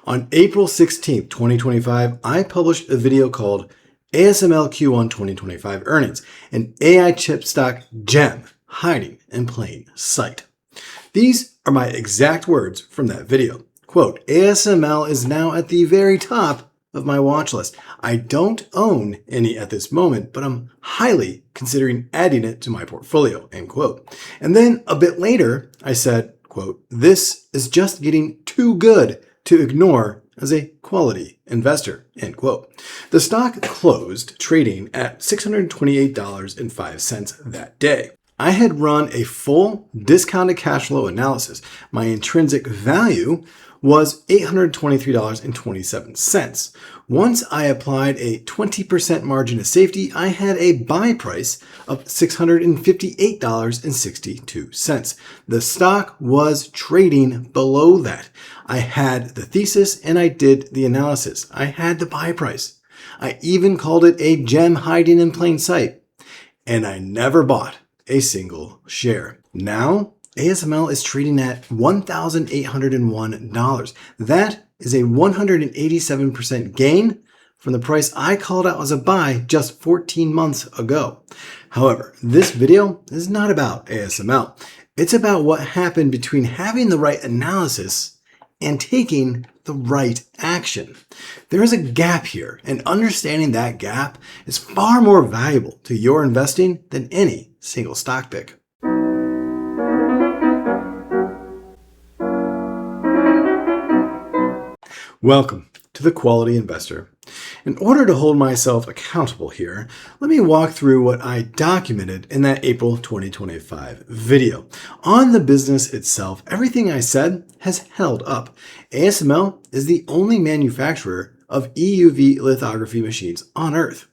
On April 16th, 2025, I published a video called ASML Q1 2025 Earnings, an AI chip stock gem hiding in plain sight. These are my exact words from that video. Quote, ASML is now at the very top of my watch list. I don't own any at this moment, but I'm highly considering adding it to my portfolio, end quote. And then a bit later, I said, quote, this is just getting too good to ignore as a quality investor, end quote. The stock closed trading at $628.05 that day. I had run a full discounted cash flow analysis. My intrinsic value was $823.27. Once I applied a 20% margin of safety, I had a buy price of $658.62. The stock was trading below that. I had the thesis and I did the analysis. I had the buy price. I even called it a gem hiding in plain sight. And I never bought a single share. Now, ASML is trading at $1,801. That is a 187% gain from the price I called out as a buy just 14 months ago. However, this video is not about ASML. It's about what happened between having the right analysis and taking the right action. There is a gap here, and understanding that gap is far more valuable to your investing than any single stock pick. Welcome to The Quality Investor. In order to hold myself accountable here, let me walk through what I documented in that April 2025 video. On the business itself, everything I said has held up. ASML is the only manufacturer of EUV lithography machines on Earth.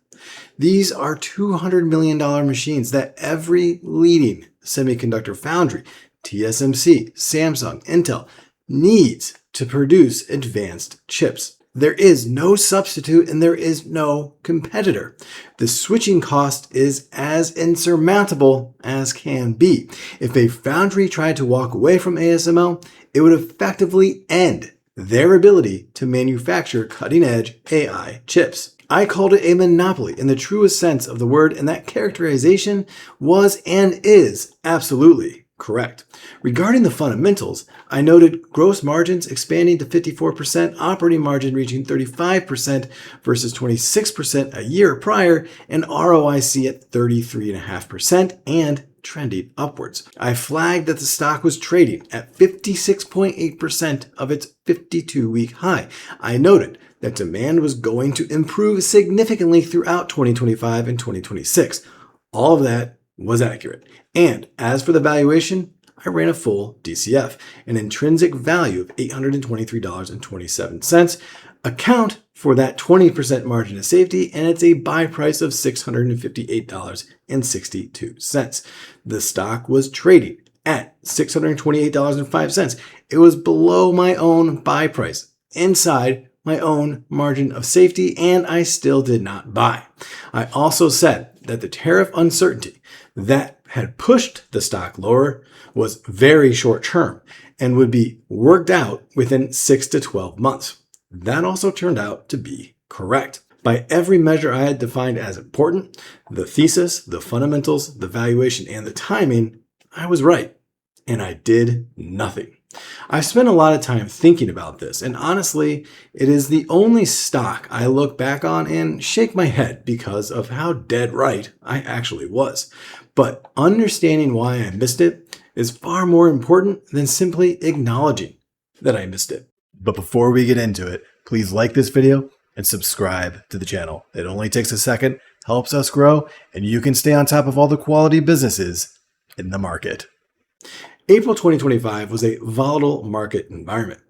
These are $200 million machines that every leading semiconductor foundry, TSMC, Samsung, Intel, needs to produce advanced chips. There is no substitute and there is no competitor. The switching cost is as insurmountable as can be. If a foundry tried to walk away from ASML, it would effectively end their ability to manufacture cutting-edge AI chips. I called it a monopoly in the truest sense of the word, and that characterization was and is absolutely correct. Regarding the fundamentals, I noted gross margins expanding to 54%, operating margin reaching 35% versus 26% a year prior, and ROIC at 33.5% and trending upwards. I flagged that the stock was trading at 56.8% of its 52-week high. I noted that demand was going to improve significantly throughout 2025 and 2026. All of that was accurate. And as for the valuation, I ran a full DCF, an intrinsic value of $823.27, account for that 20% margin of safety, and it's a buy price of $658.62. The stock was trading at $628.05. It was below my own buy price, inside my own margin of safety, and I still did not buy. I also said that the tariff uncertainty that had pushed the stock lower was very short term and would be worked out within 6 to 12 months. That also turned out to be correct. By every measure I had defined as important, the thesis, the fundamentals, the valuation, and the timing, I was right. And I did nothing. I've spent a lot of time thinking about this, and honestly, it is the only stock I look back on and shake my head because of how dead right I actually was. But understanding why I missed it is far more important than simply acknowledging that I missed it. But before we get into it, please like this video and subscribe to the channel. It only takes a second, helps us grow, and you can stay on top of all the quality businesses in the market. April 2025 was a volatile market environment.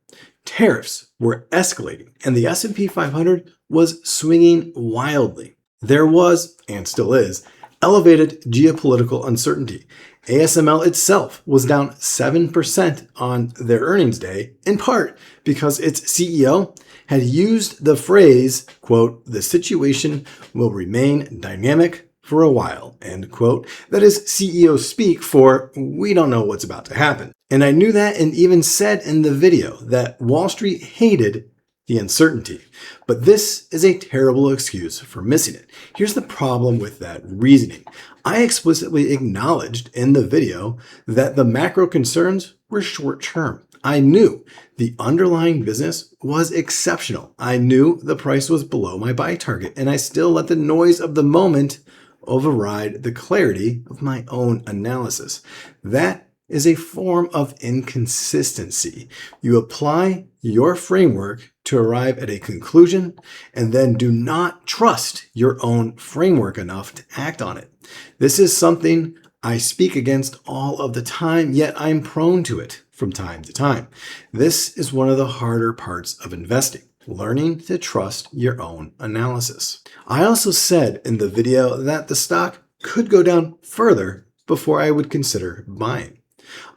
Tariffs were escalating, and the S&P 500 was swinging wildly. There was, and still is, elevated geopolitical uncertainty. ASML itself was down 7% on their earnings day, in part because its CEO had used the phrase, quote, the situation will remain dynamic for a while, end quote. That is CEO speak for we don't know what's about to happen. And I knew that and even said in the video that Wall Street hated the uncertainty. But this is a terrible excuse for missing it. Here's the problem with that reasoning. I explicitly acknowledged in the video that the macro concerns were short term. I knew the underlying business was exceptional. I knew the price was below my buy target, and I still let the noise of the moment override the clarity of my own analysis. That is a form of inconsistency. You apply your framework to arrive at a conclusion and then do not trust your own framework enough to act on it. This is something I speak against all of the time, yet I'm prone to it from time to time. This is one of the harder parts of investing, learning to trust your own analysis. I also said in the video that the stock could go down further before I would consider buying.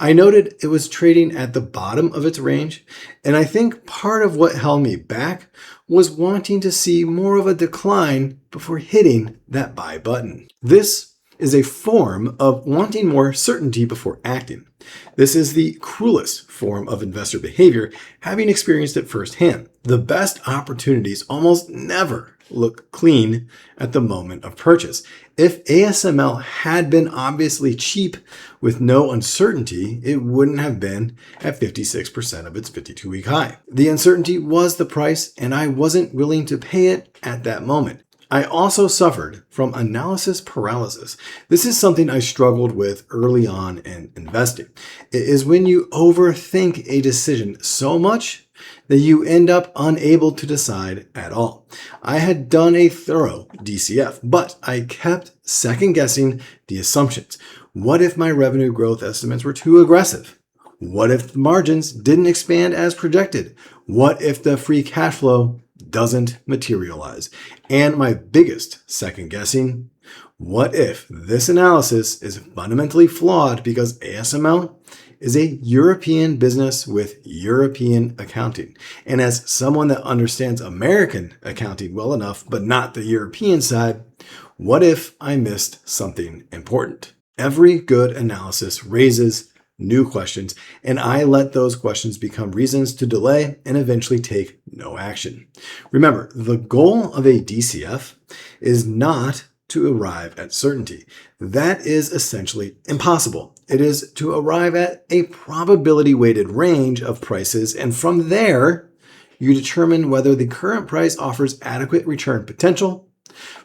I noted it was trading at the bottom of its range, and I think part of what held me back was wanting to see more of a decline before hitting that buy button. This is a form of wanting more certainty before acting. This is the cruelest form of investor behavior, having experienced it firsthand. The best opportunities almost never look clean at the moment of purchase. If ASML had been obviously cheap with no uncertainty, it wouldn't have been at 56% of its 52-week high. The uncertainty was the price, and I wasn't willing to pay it at that moment. I also suffered from analysis paralysis. This is something I struggled with early on in investing. It is when you overthink a decision so much that you end up unable to decide at all. I had done a thorough DCF, but I kept second guessing the assumptions. What if my revenue growth estimates were too aggressive? What if the margins didn't expand as projected? What if the free cash flow doesn't materialize? And my biggest second guessing, what if this analysis is fundamentally flawed because ASML is a European business with European accounting? And as someone that understands American accounting well enough, but not the European side, what if I missed something important? Every good analysis raises new questions, and I let those questions become reasons to delay and eventually take no action. Remember, the goal of a DCF is not to arrive at certainty. That is essentially impossible. It is to arrive at a probability-weighted range of prices, and from there, you determine whether the current price offers adequate return potential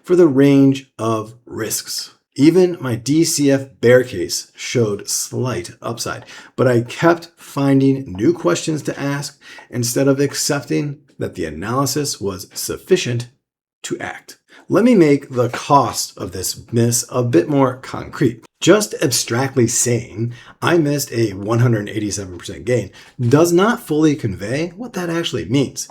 for the range of risks. Even my DCF bear case showed slight upside, but I kept finding new questions to ask instead of accepting that the analysis was sufficient to act. Let me make the cost of this miss a bit more concrete. Just abstractly saying I missed a 187% gain does not fully convey what that actually means.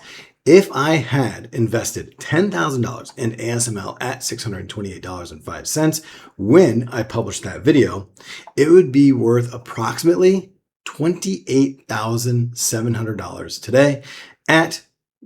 If I had invested $10,000 in ASML at $628.05 when I published that video, it would be worth approximately $28,700 today at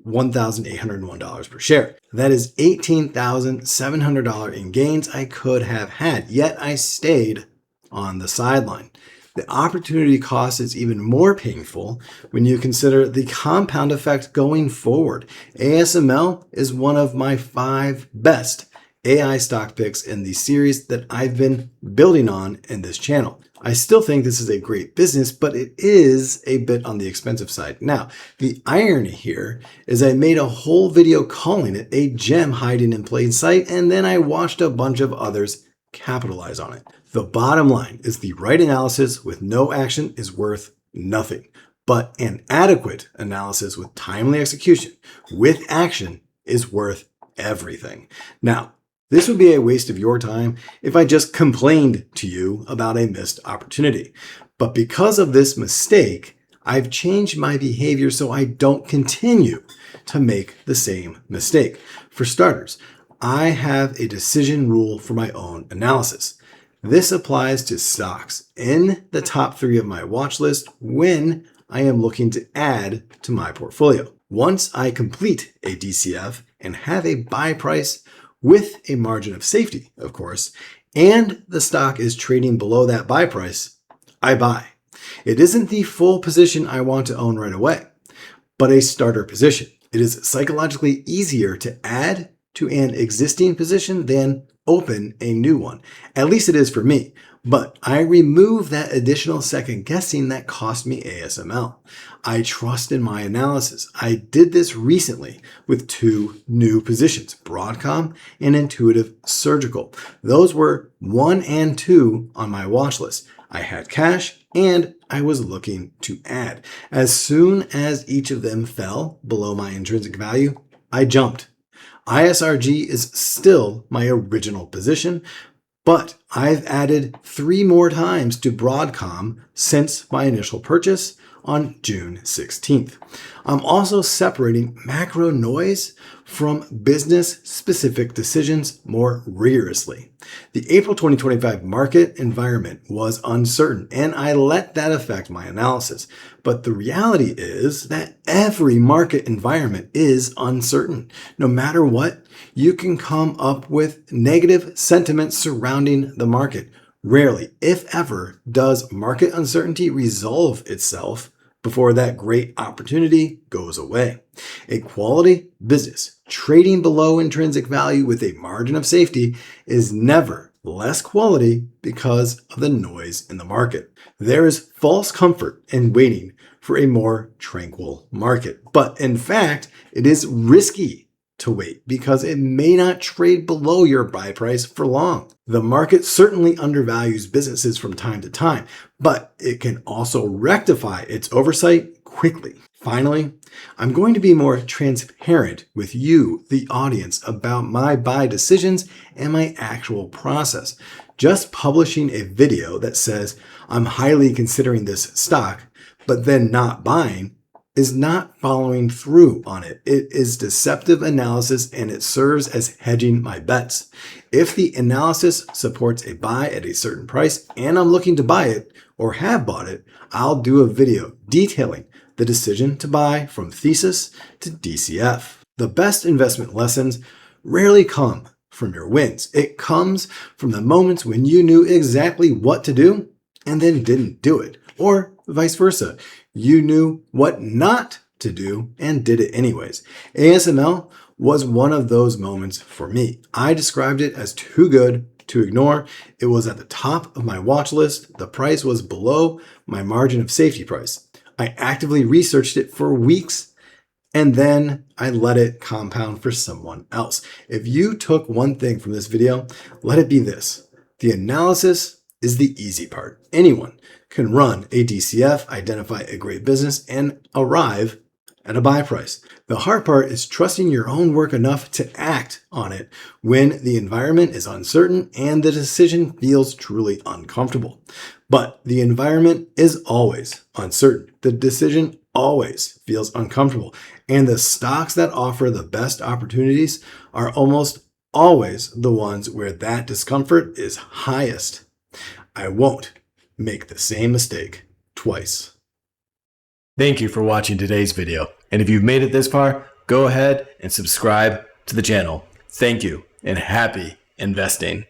$1,801 per share. That is $18,700 in gains I could have had, yet I stayed on the sideline. The opportunity cost is even more painful when you consider the compound effect going forward. ASML is one of my 5 best AI stock picks in the series that I've been building on in this channel. I still think this is a great business, but it is a bit on the expensive side. Now, the irony here is I made a whole video calling it a gem hiding in plain sight, and then I watched a bunch of others capitalize on it. The bottom line is the right analysis with no action is worth nothing, but an adequate analysis with timely execution with action is worth everything. Now, this would be a waste of your time if I just complained to you about a missed opportunity. But because of this mistake, I've changed my behavior so I don't continue to make the same mistake. For starters, I have a decision rule for my own analysis. This applies to stocks in the top 3 of my watch list when I am looking to add to my portfolio. Once I complete a DCF and have a buy price with a margin of safety, of course, and the stock is trading below that buy price, I buy. It isn't the full position I want to own right away, but a starter position. It is psychologically easier to add to an existing position than open a new one. At least it is for me. But I remove that additional second guessing that cost me ASML. I trust in my analysis. I did this recently with 2 new positions, Broadcom and Intuitive Surgical. Those were 1 and 2 on my watch list. I had cash and I was looking to add. As soon as each of them fell below my intrinsic value, I jumped. ISRG is still my original position, but I've added 3 more times to Broadcom since my initial purchase on June 16th. I'm also separating macro noise from business-specific decisions more rigorously. The April 2025 market environment was uncertain, and I let that affect my analysis. But the reality is that every market environment is uncertain. No matter what, you can come up with negative sentiment surrounding the market. Rarely, if ever, does market uncertainty resolve itself before that great opportunity goes away. A quality business trading below intrinsic value with a margin of safety is never less quality because of the noise in the market. There is false comfort in waiting for a more tranquil market, but in fact, it is risky to wait because it may not trade below your buy price for long. The market certainly undervalues businesses from time to time, but it can also rectify its oversight quickly. Finally, I'm going to be more transparent with you, the audience, about my buy decisions and my actual process. Just publishing a video that says I'm highly considering this stock, but then not buying, is not following through on it. It is deceptive analysis and it serves as hedging my bets. If the analysis supports a buy at a certain price and I'm looking to buy it or have bought it, I'll do a video detailing the decision to buy from thesis to DCF. The best investment lessons rarely come from your wins. It comes from the moments when you knew exactly what to do and then didn't do it, or vice versa. You knew what not to do and did it anyways. ASML was one of those moments for me. I described it as too good to ignore. It was at the top of my watch list. The price was below my margin of safety price. I actively researched it for weeks and then I let it compound for someone else. If you took one thing from this video, let it be this. The analysis is the easy part. Anyone can run a DCF, identify a great business, and arrive at a buy price. The hard part is trusting your own work enough to act on it when the environment is uncertain and the decision feels truly uncomfortable. But the environment is always uncertain. The decision always feels uncomfortable. And the stocks that offer the best opportunities are almost always the ones where that discomfort is highest. I won't make the same mistake twice. Thank you for watching today's video. And if you've made it this far, go ahead and subscribe to the channel. Thank you and happy investing.